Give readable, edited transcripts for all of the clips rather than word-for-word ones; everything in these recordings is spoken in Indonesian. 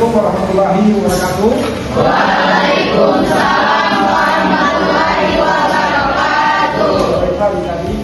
Assalamualaikum warahmatullahi wabarakatuh. Waalaikumsalam warahmatullahi wabarakatuh. Baik, tadi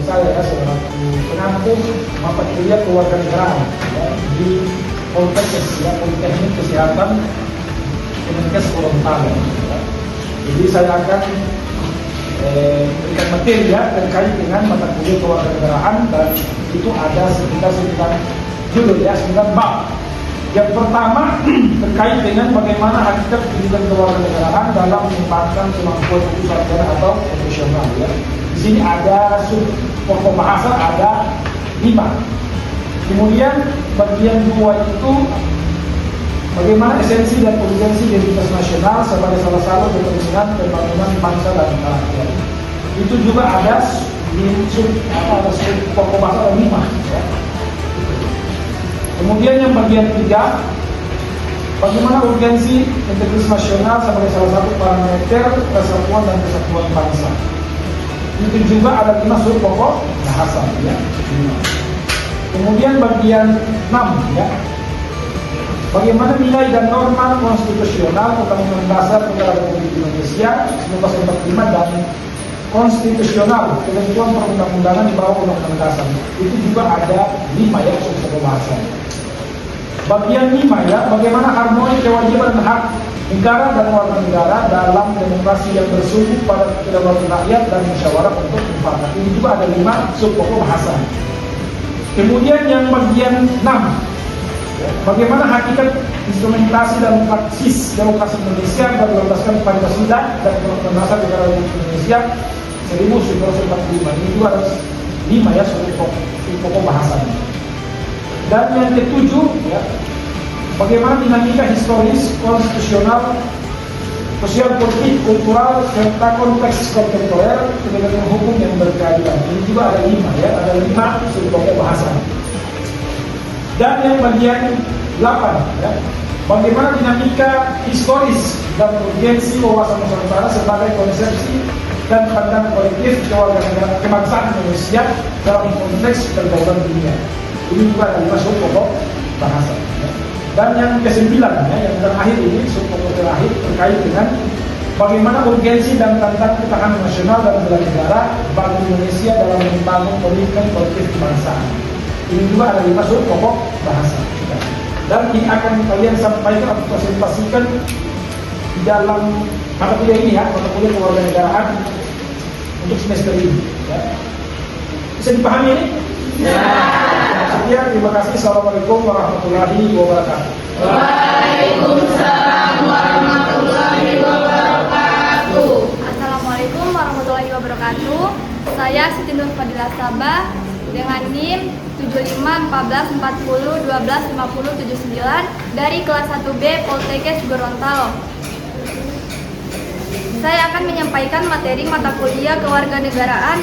saya selaku penampung mata kuliah kewarganegaraan di Poltekkes, Politeknik Kesehatan Kemenkes Gorontalo. Jadi saya akan berikan materi terkait dengan mata kuliah kewarganegaraan, dan itu ada sekitar 9 judul 9 bab. Yang pertama terkait dengan bagaimana hakikat pendidikan kewarganegaraan dalam mengembangkan kemampuan sarjana atau profesional. Di sini ada pokok bahasa ada 5. Kemudian bagian 2 itu bagaimana esensi dan urgensi identitas nasional sebagai salah satu determinan pembangunan bangsa dan rakyat. Itu juga ada pokok bahasa ada 5. Kemudian yang bagian 3, bagaimana urgensi integritas nasional sebagai salah satu parameter persatuan dan kesatuan bangsa. Itu juga ada 5 pokok bahasa. Kemudian bagian 6, bagaimana nilai dan norma konstitusional Undang-Undang Dasar Negara Republik Indonesia 1945 dan konstitusional ketentuan perundang-undangan di bawah Undang-Undang Dasar. Itu juga ada 5 pokok bahasa. Bagian 5 bagaimana harmoni kewajiban dan hak negara dan warga negara dalam demokrasi yang bersumber pada kedaulatan rakyat dan musyawarah untuk mufakat. Ini juga ada 5 pokok bahasa. Kemudian yang bagian 6, bagaimana hakikat instrumentasi dan praksis demokrasi Indonesia dan berdasarkan Pancasila dan Undang-Undang Dasar Negara Republik Indonesia 1945. Ini juga ada 5 pokok bahasa. Dan yang ke-7, bagaimana dinamika historis, konstitusional, sosial, politik, kultural, serta konteks kontemporer penegakan hukum yang berkeadilan. Ini juga ada 5, ada 5 pokok bahasa. Dan yang bagian 8, bagaimana dinamika historis dan urgensi wawasan nusantara sebagai konsepsi dan pandangan kolektif kewarganegaraan kebangsaan Indonesia dalam konteks pergaulan dunia. Ini juga ada 5 pokok bahasa. Dan yang ke-9, yang terakhir ini pokok terakhir terkait dengan bagaimana urgensi dan tantangan ketahanan nasional dan bela negara bagi Indonesia dalam membangun komitmen kolektif kebangsaan. Ini juga ada 5 pokok bahasa. Dan ini akan kalian sampaikan atau presentasikan di dalam mata kuliah ini, mata kuliah kewarganegaraan untuk semester ini. Bisa dipahami ini? Sekian, terima kasih. Assalamualaikum warahmatullahi wabarakatuh. Waalaikumsalam warahmatullahi wabarakatuh. Assalamualaikum warahmatullahi wabarakatuh. Saya Siti Nur Fadilah Sabah dengan NIM 751440125079 dari kelas 1B Poltekkes Gorontalo. Saya akan menyampaikan materi mata kuliah kewarganegaraan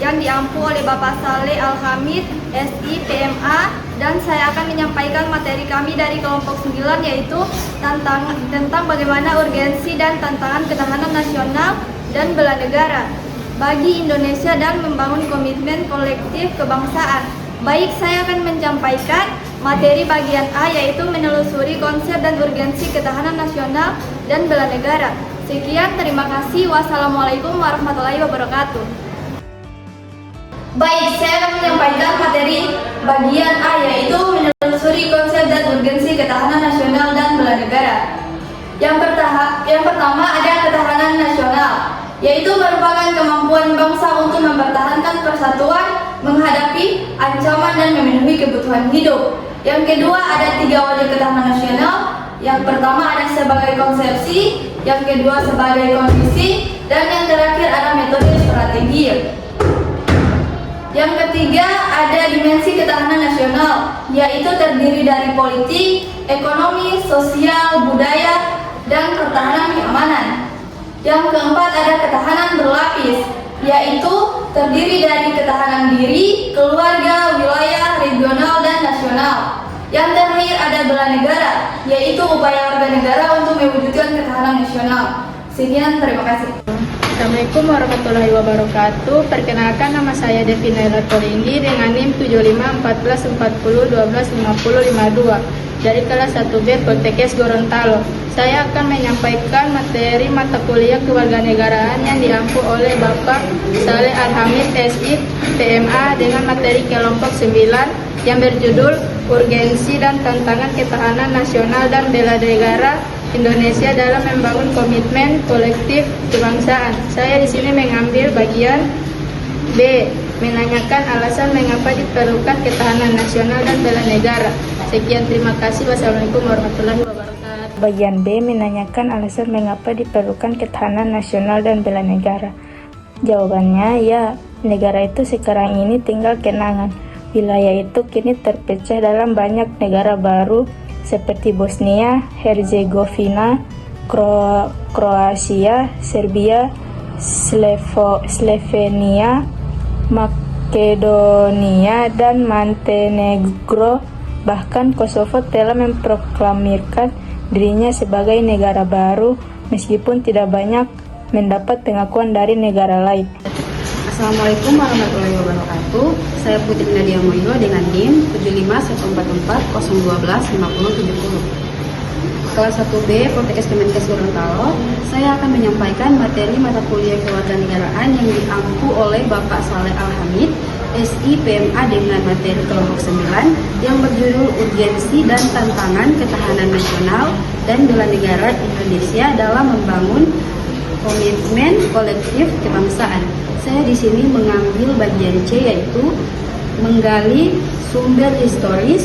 yang diampu oleh Bapak Saleh Al-Hamid, SI, PMA, dan saya akan menyampaikan materi kami dari kelompok 9, yaitu tentang bagaimana urgensi dan tantangan ketahanan nasional dan bela negara bagi Indonesia dan membangun komitmen kolektif kebangsaan. Baik, saya akan menyampaikan materi bagian A, yaitu menelusuri konsep dan urgensi ketahanan nasional dan bela negara. Sekian, terima kasih. Wassalamualaikum warahmatullahi wabarakatuh. Baik, saya akan menyampaikan materi bagian A, yaitu menelusuri konsep dan urgensi ketahanan nasional dan bela negara. Yang pertama ada ketahanan nasional, yaitu merupakan kemampuan bangsa untuk mempertahankan persatuan, menghadapi ancaman dan memenuhi kebutuhan hidup. Yang kedua ada 3 wadah ketahanan nasional. Yang pertama ada sebagai konsepsi, yang kedua sebagai kondisi, dan yang terakhir ada metode strategi. Yang ketiga ada dimensi ketahanan nasional, yaitu terdiri dari politik, ekonomi, sosial, budaya, dan pertahanan keamanan. Yang keempat ada ketahanan berlapis, yaitu terdiri dari ketahanan diri, keluarga, wilayah, regional, dan nasional. Yang terakhir ada bela negara, yaitu upaya warga negara untuk mewujudkan ketahanan nasional. Sekian, terima kasih. Assalamualaikum warahmatullahi wabarakatuh. Perkenalkan, nama saya Devi Naila Polinggi dengan NIM 751440125052 dari kelas 1B Poltekkes Gorontalo. Saya akan menyampaikan materi mata kuliah kewarganegaraan yang diampu oleh Bapak Saleh Al-Hamid, SI, PMA dengan materi kelompok 9 yang berjudul Urgensi dan Tantangan Ketahanan Nasional dan Bela Negara Indonesia dalam Membangun Komitmen Kolektif Kebangsaan. Saya di sini mengambil bagian B, menanyakan alasan mengapa diperlukan ketahanan nasional dan bela negara. Sekian, terima kasih. Wassalamualaikum warahmatullahi wabarakatuh. Bagian B menanyakan alasan mengapa diperlukan ketahanan nasional dan bela negara. Jawabannya, ya, negara itu sekarang ini tinggal kenangan. Wilayah itu kini terpecah dalam banyak negara baru seperti Bosnia, Herzegovina, Kroasia, Serbia, Slovenia, Makedonia, dan Montenegro. Bahkan Kosovo telah memproklamirkan dirinya sebagai negara baru meskipun tidak banyak mendapat pengakuan dari negara lain. Assalamualaikum warahmatullahi wabarakatuh. Saya Putri Nadia Moilo dengan NIM 751440125070. Kelas 1B Poltekkes Kemenkes Gorontalo. Saya akan menyampaikan materi mata kuliah kewarganegaraan yang diampu oleh Bapak Saleh Al-Hamid, SI, PMA dengan materi kelompok 9 yang berjudul Urgensi dan Tantangan Ketahanan Nasional dan Bela Negara Indonesia dalam Membangun Komitmen Kolektif Kebangsaan. Saya di sini mengambil bagian C, yaitu menggali sumber historis,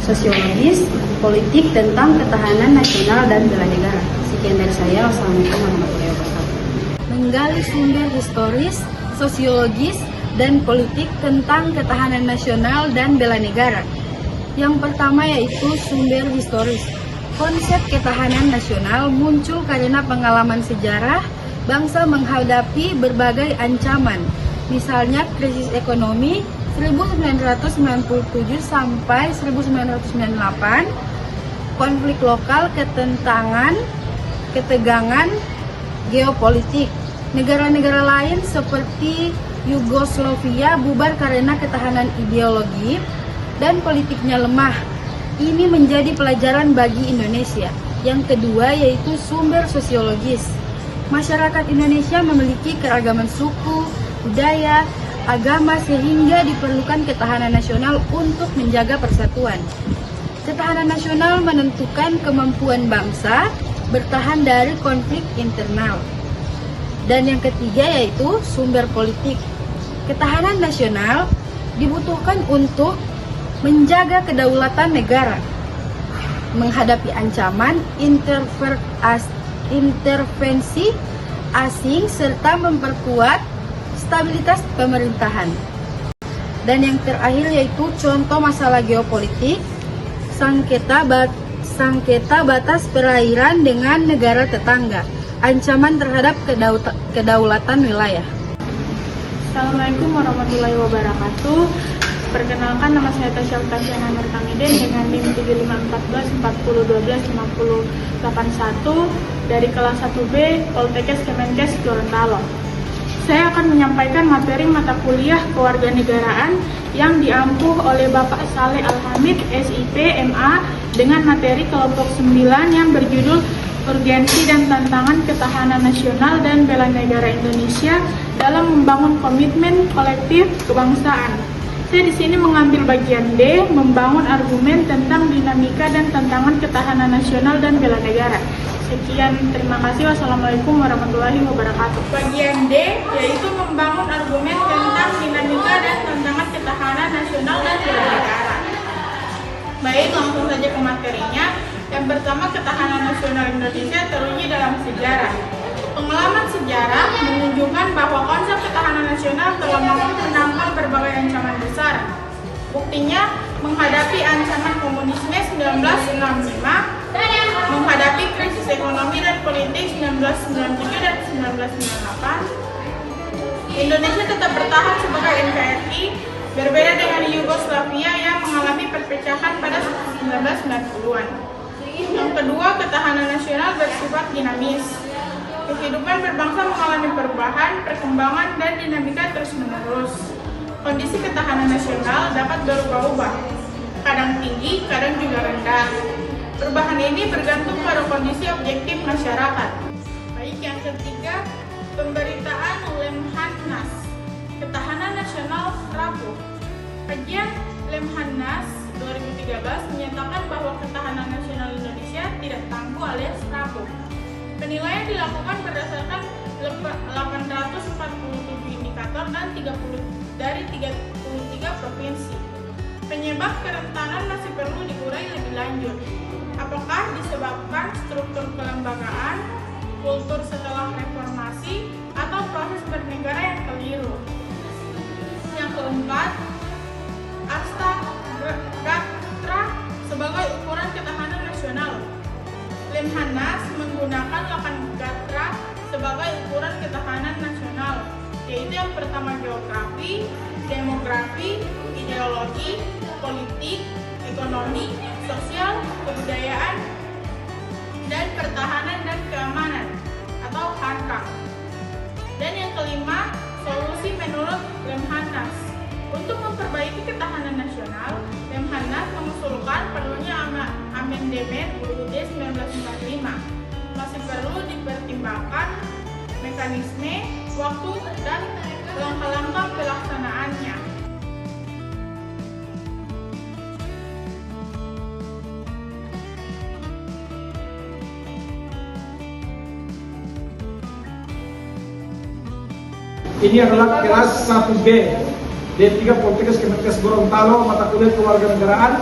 sosiologis, politik tentang ketahanan nasional dan bela negara. Sekian dari saya. Wassalamualaikum warahmatullahi wabarakatuh. Menggali sumber historis, sosiologis, dan politik tentang ketahanan nasional dan bela negara. Yang pertama yaitu sumber historis. Konsep ketahanan nasional muncul karena pengalaman sejarah bangsa menghadapi berbagai ancaman, misalnya krisis ekonomi 1997 sampai 1998, konflik lokal, ketegangan geopolitik. Negara-negara lain seperti Yugoslavia bubar karena ketahanan ideologi dan politiknya lemah. Ini menjadi pelajaran bagi Indonesia. Yang kedua yaitu sumber sosiologis. Masyarakat Indonesia memiliki keragaman suku, budaya, agama sehingga diperlukan ketahanan nasional untuk menjaga persatuan. Ketahanan nasional menentukan kemampuan bangsa bertahan dari konflik internal. Dan yang ketiga yaitu sumber politik. Ketahanan nasional dibutuhkan untuk menjaga kedaulatan negara, menghadapi ancaman intervensi asing, serta memperkuat stabilitas pemerintahan. Dan yang terakhir yaitu contoh masalah geopolitik, sengketa batas perairan dengan negara tetangga, ancaman terhadap kedaulatan wilayah. Assalamualaikum warahmatullahi wabarakatuh. Perkenalkan, nama saya Tasya Utasyana Mertamiden dengan NIM 751440125081 dari kelas 1B Poltekkes Kemenkes Gorontalo. Saya akan menyampaikan materi mata kuliah kewarganegaraan yang diampu oleh Bapak Saleh Al-Hamid, SIP, MA dengan materi kelompok 9 yang berjudul Urgensi dan Tantangan Ketahanan Nasional dan Bela Negara Indonesia dalam Membangun Komitmen Kolektif Kebangsaan. Saya di sini mengambil bagian D, membangun argumen tentang dinamika dan tantangan ketahanan nasional dan bela negara. Sekian, terima kasih. Wassalamualaikum warahmatullahi wabarakatuh. Bagian D yaitu membangun argumen tentang dinamika dan tantangan ketahanan nasional dan bela negara. Baik, langsung saja ke materinya. Yang pertama, ketahanan nasional Indonesia teruji dalam sejarah. Pengalaman sejarah menunjukkan bahwa konsep ketahanan nasional telah mampu menangkal berbagai ancaman besar. Buktinya, menghadapi ancaman komunisme 1965, menghadapi krisis ekonomi dan politik 1997 dan 1998, Indonesia tetap bertahan sebagai NKRI, berbeda dengan Yugoslavia yang mengalami perpecahan pada 1990-an. Yang kedua, ketahanan nasional bersifat dinamis. Kehidupan berbangsa mengalami perubahan, perkembangan, dan dinamika terus-menerus. Kondisi ketahanan nasional dapat berubah-ubah, kadang tinggi, kadang juga rendah. Perubahan ini bergantung pada kondisi objektif masyarakat. Baik, yang ketiga, pemberitaan Lemhanas, Ketahanan Nasional rapuh. Kajian Lemhanas 2013 menyatakan bahwa ketahanan nasional Indonesia tidak tangguh alias rapuh. Penilaian dilakukan berdasarkan 847 indikator dan 33 provinsi. Penyebab kerentanan masih perlu diurai lebih lanjut. Apakah disebabkan struktur kelembagaan, kultur setelah reformasi, atau proses bernegara yang keliru? Yang keempat, Gatra sebagai ukuran ketahanan nasional. Lemhanas menggunakan 8 Gatra sebagai ukuran ketahanan nasional, yaitu yang pertama geografi, demografi, ideologi, politik, ekonomi, sosial, kebudayaan, dan pertahanan dan keamanan atau HANKAM. Dan yang kelima, solusi menurut Lemhanas. Untuk memperbaiki ketahanan nasional, Lemhanas mengusulkan perlunya amandemen UUD 1945. Masih perlu dipertimbangkan mekanisme, waktu, dan langkah-langkah pelaksanaannya. Ini adalah kelas 1B D3 Poltekkes Kemenkes Gorontalo, mata kuliah kewarganegaraan